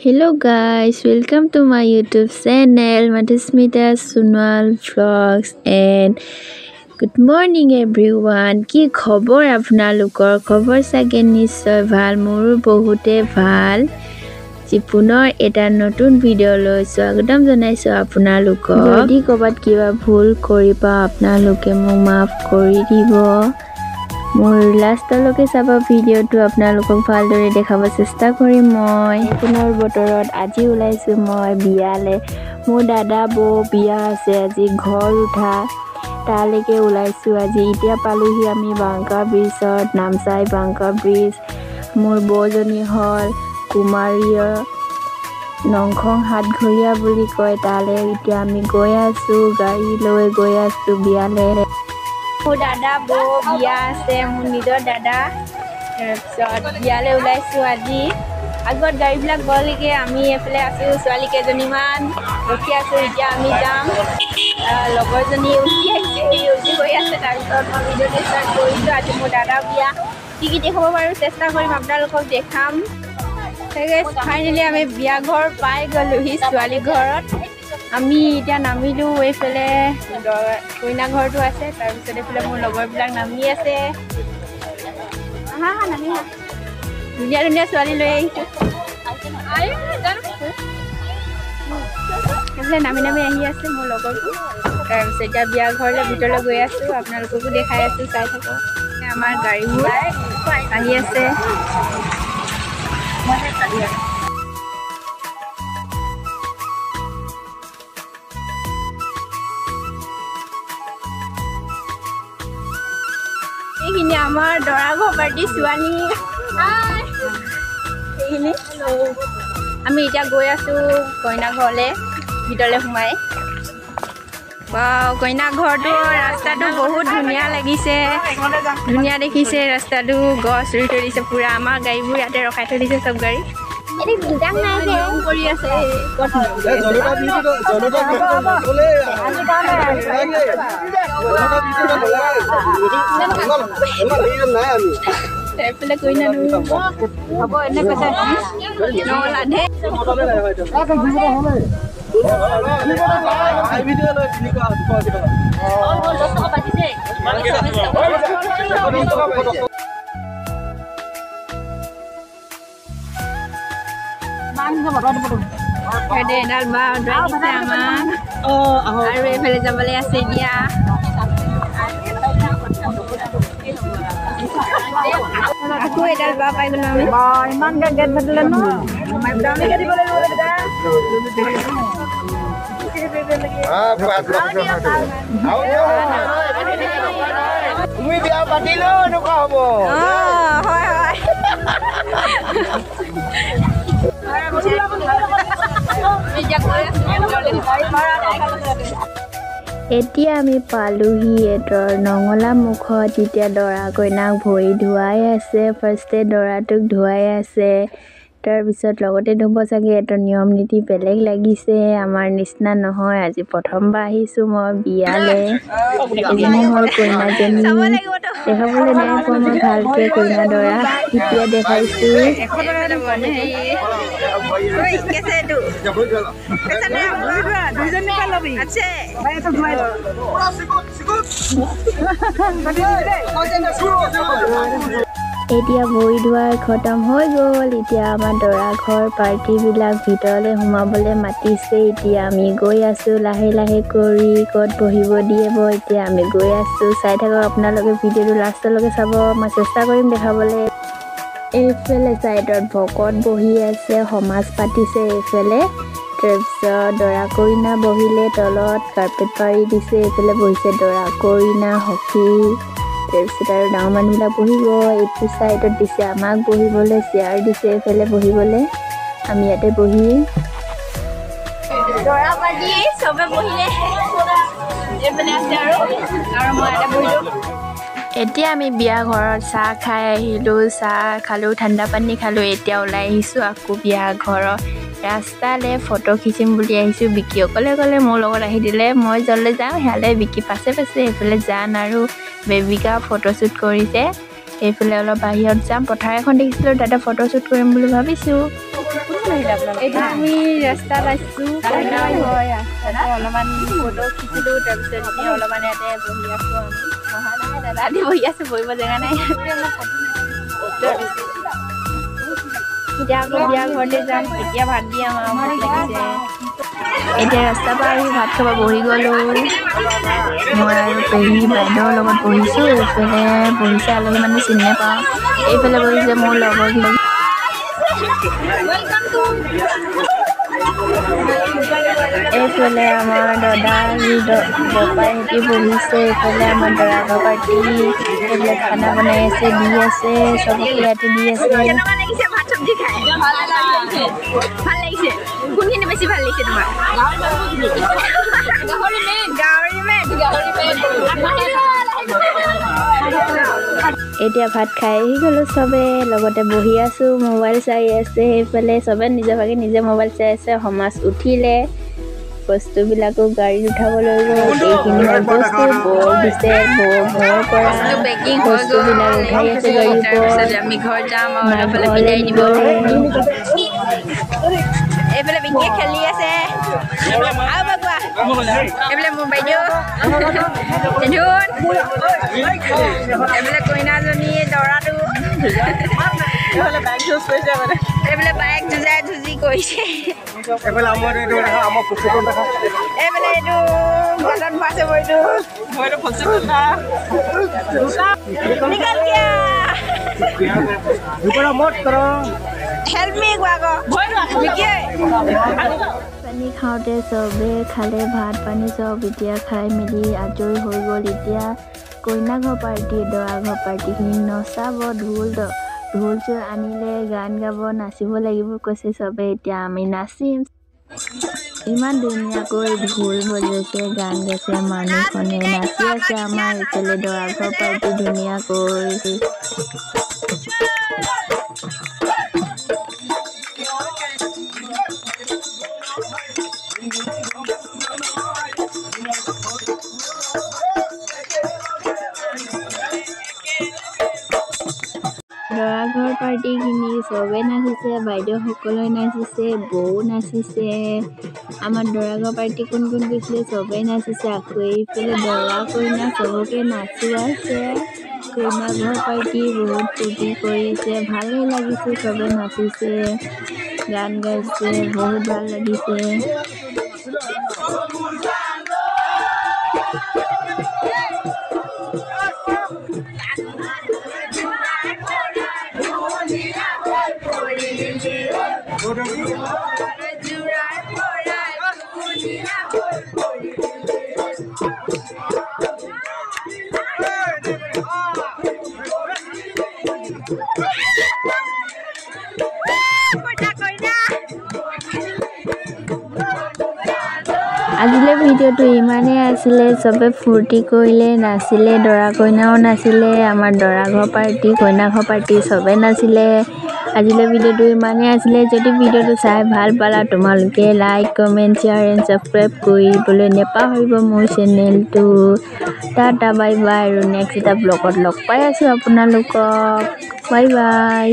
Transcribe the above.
Hello guys, welcome to my YouTube channel Madhusmita Sonal Vlogs and good morning everyone. কি খবৰ আপোনালোকৰ খবৰ সাগে নিশ্চয় ভাল মোৰো বহুতে ভাল পুনৰ এটা নতুন ভিডিও লৈ স্বাগতম জনাইছো আপোনালোকক যদি কবাত কিবা ভুল কৰিবা আপোনালোকে মোক মাফ কৰি দিব মোৰ লাষ্টলৈকে চাব ভিডিওটো আপোনালোকক ভালদৰে দেখাব চেষ্টা কৰিম মই পুনৰ বতৰত আজি ওলাইছো মই বিয়ালে মোৰ দাদা বৌ বিয়া আছে আজি ঘৰ উঠা তালৈকে ওলাইছো আজি এতিয়া পালোহি আমি বাংকা ব্ৰিজত নামচাই বাংকা ব্ৰিজ মোৰ বৌজনী হল কুমাৰীয় নংখং হাতঘৰিয়া বুলি কয় তালে এতিয়া আমি গৈ আছো গাড়ী লৈ গৈ আছো বিয়ালে মোৰ দাদা বৌ বিয়া আছে মোৰ নিজৰ দাদা বিয়ালে ওলাইছো আজি আগত গাড়ীবিলাক গ'লগে আমি এফালে আছো ছোৱালী কেইজনীমান ৰখি আছো এতিয়া আমি যাম লগৰজনী উঠি আহিছে উঠি গৈ আছে তাৰপিছত মই ভিডিঅ'টো ষ্টাৰ্ট কৰিছোঁ আজি মোৰ দাদা বিয়া কি কি দেখাব পাৰোঁ চেষ্টা কৰিম আপোনালোকক দেখাম ফাইনেলি আমি বিয়া ঘৰ পাই গ'লোহি ছোৱালী ঘৰত আমি এতিয়া নামিলোঁ এইফালে কইনা ঘৰটো আছে তাৰপিছত এইফালে মোৰ লগৰবিলাক নামি আছে ধুনীয়া ধুনীয়া ছোৱালী লৈ আহিছোঁ এইফালে নামি নামি আহি আছে মোৰ লগৰটো তাৰপিছত এতিয়া বিয়া ঘৰলৈ ভিতৰলৈ গৈ আছোঁ আপোনালোককো দেখাই আছোঁ চাই থাকক আমাৰ গাড়ীবোৰ আহি আছে এইখিনি আমাৰ দৰা ঘৰ পাৰ্টি ছোৱালী এইখিনি আমি এতিয়া গৈ আছোঁ কইনা ঘৰলৈ ভিতৰলৈ সোমাই কইনা ঘৰটো ৰাস্তাটো বহুত ধুনীয়া লাগিছে ধুনীয়া দেখিছে ৰাস্তাটো গছ ৰুই থৈ দিছে পূৰা আমাৰ গাড়ীবোৰ ইয়াতে ৰখাই থৈ দিছে চব গাড়ী কৰি আছে এইফালে কইনা হ'ব এনে কৈছে নলাধে এডাল বা দিছে আমাক আৰু এইফালে যাবলৈ আছে এতিয়া আকৌ এডাল বা পাই গ'লো আমি ইমানকে গেট বাটিলে ন তুমি বিয়া পাতিলেও এনেকুৱা হ'ব হয় হয় এতিয়া আমি পালোহি এটৰ নঙলা মুখত এতিয়া দৰা কইনাক ভৰি ধুৱাই আছে ফাৰ্ষ্টে দৰাটোক ধুৱাই আছে তাৰপিছত লগতে ধুব চাগে এটা নিয়ম নীতি বেলেগ লাগিছে আমাৰ নিচিনা নহয় আজি প্ৰথমবাৰ আহিছোঁ মই বিয়ালৈ এজনী হ'ল কইনাজনী দেখাবলৈ নাই পোৱা মই ভালকৈ কইনা দৰা এতিয়া দেখাইছোঁ এতিয়া ভৰি ধোৱাৰ খতম হৈ গ'ল এতিয়া আমাৰ দৰা ঘৰ পাৰ্টিবিলাক ভিতৰলৈ সোমাবলৈ মাতিছে এতিয়া আমি গৈ আছোঁ লাহে লাহে কৰি ক'ত বহিব দিব এতিয়া আমি গৈ আছোঁ চাই থাকক আপোনালোকে ভিডিঅ'টো লাষ্টলৈকে চাব মই চেষ্টা কৰিম দেখাবলৈ এইফালে ছাইডত ভকত বহি আছে সমাজ পাতিছে এইফালে তাৰপিছত দৰা কইনা বহিলে তলত কাৰ্পেট পাৰি দিছে এইফালে বহিছে দৰা কইনা সখী তাৰপিছত আৰু ডাঙৰ মানুহবিলাক বহিব এইটো ছাইডত দিছে আমাক বহিবলৈ চেয়াৰ দিছে এইফালে বহিবলৈ আমি ইয়াতে বহি দৰা পাৰ্টি চবে বহিলে এইফালে আছে আৰু মই ইয়াতে বহিলোঁ এতিয়া আমি বিয়া ঘৰত চাহ খাই আহিলোঁ চাহ খালোঁ ঠাণ্ডা পানী খালোঁ এতিয়া ওলাই আহিছোঁ আকৌ বিয়া ঘৰত ৰাস্তালৈ ফটো খিচিম বুলি আহিছোঁ বিকি অকলে অকলে মোৰ লগত আহি দিলে মই য'লৈ যাওঁ সেয়ালে বিকি পাছে পাছে এইফালে জান আৰু বেবিকা ফটোশ্বুট কৰিছে এইফালে অলপ বাহিৰত যাম পথাৰ এখন দেখিছিলোঁ তাতে ফটোশ্বুট কৰিম বুলি ভাবিছোঁ এটা আমি ৰাস্তাত আছোঁ কইনা হয় তাতে অলপমান ফটো খিচিলোঁ তাৰপিছত এতিয়া অলপমান ইয়াতে বহি আছোঁ আমি অহা নাই দাদা দি বহি আছোঁ বহিব জেগা নাই এতিয়া আকৌ বিয়া ঘৰতে যাম এতিয়া ভাত দি আমাৰ ভোক লাগিছে এতিয়া ৰাস্তাৰ পৰা আহি ভাত খাব বহি গ'লোঁ মই আৰু পেহী বাইদেউৰ লগত বহিছোঁ এইফালে বহিছে আলহী মানুহ চিনি নাপাওঁ এইফালে বহিছে মোৰ লগৰবিলাক এইফালে আমাৰ দাদা বপাই সিহঁতি বহিছে এইফালে আমাৰ দৰাঘৰ পাৰ্টি এইফালে খানা বনাই আছে দি আছে চবকে ইয়াতে দি আছে ভাল লাগিছে কোনখিনি বেছি ভাল লাগিছে তোমাৰ এতিয়া ভাত খাই আহি গ'লোঁ চবে লগতে বহি আছোঁ মোবাইল চাই আছে সেইফালে চবে নিজৰ ভাগে নিজে মোবাইল চাই আছে সমাজ উঠিলে বস্তুবিলাকো গাড়ীত উঠাব লৈ গ'ল এইখিনি হ'ল বস্তু বৰ দিছে বৰ পৰা বস্তুবিলাক উঠাই আছে গাড়ীৰ ওপৰত আমি ঘৰ যাম আৰু ঘৰলৈ নিবলৈ এইফালে বিকিয়ে খেলি আছে আৰু বাগুৱা এইফালে মোৰ বাইদেউ এইফালে কইনাজনী দৰাটো এইফালে বাইক যুঁজাই যুঁজি কৰিছে এইফালে এইটো ঘৰত পাইছে পানী খাওঁতে চবে খালে ভাত পানী চব এতিয়া খাই মেলি আজৰি হৈ গ'ল এতিয়া কইনা ঘৰ পাৰ্টি দৰা ঘৰ পাৰ্টিখিনি নচাব ঢোল চোল আনিলে গান গাব নাচিব লাগিব কৈছে চবে এতিয়া আমি নাচিম ইমান ধুনীয়াকৈ ঢোল বজাইছে গান গাইছে মানুহখনে নাচি আছে আমাৰ এইফালে দৰা ঘৰ পাৰ্টি ধুনীয়াকৈ দৰা ঘৰ পাৰ্টিখিনি চবে নাচিছে বাইদেউসকলে নাচিছে বৌ নাচিছে আমাৰ দৰা ঘৰ পাৰ্টি কোন গৈছিলে চবে নাচিছে আকৌ এইফালে দৰা কইনা চবকে নাচি আছে কইনা ঘৰ পাৰ্টি বহুত ফূৰ্তি কৰিছে ভালেই লাগিছে চবে নাচিছে গান গাইছে বহুত ভাল লাগিছে আজিলৈ ভিডিঅ'টো ইমানেই আছিলে চবে ফূৰ্তি কৰিলে নাচিলে দৰা কইনাও নাচিলে আমাৰ দৰা ঘৰ পাৰ্টি কইনা ঘৰ পাৰ্টি চবে নাচিলে আজিলৈ ভিডিঅ'টো ইমানেই আছিলে যদি ভিডিঅ'টো চাই ভাল পালা তোমালোকে like comment share and subscribe কৰিবলৈ নেপাহৰিব মোৰ চেনেলটো টাটা বাই বাই আৰু নেক্সট এটা ব্লগত লগ পাই আছোঁ আপোনালোকক বাই বাই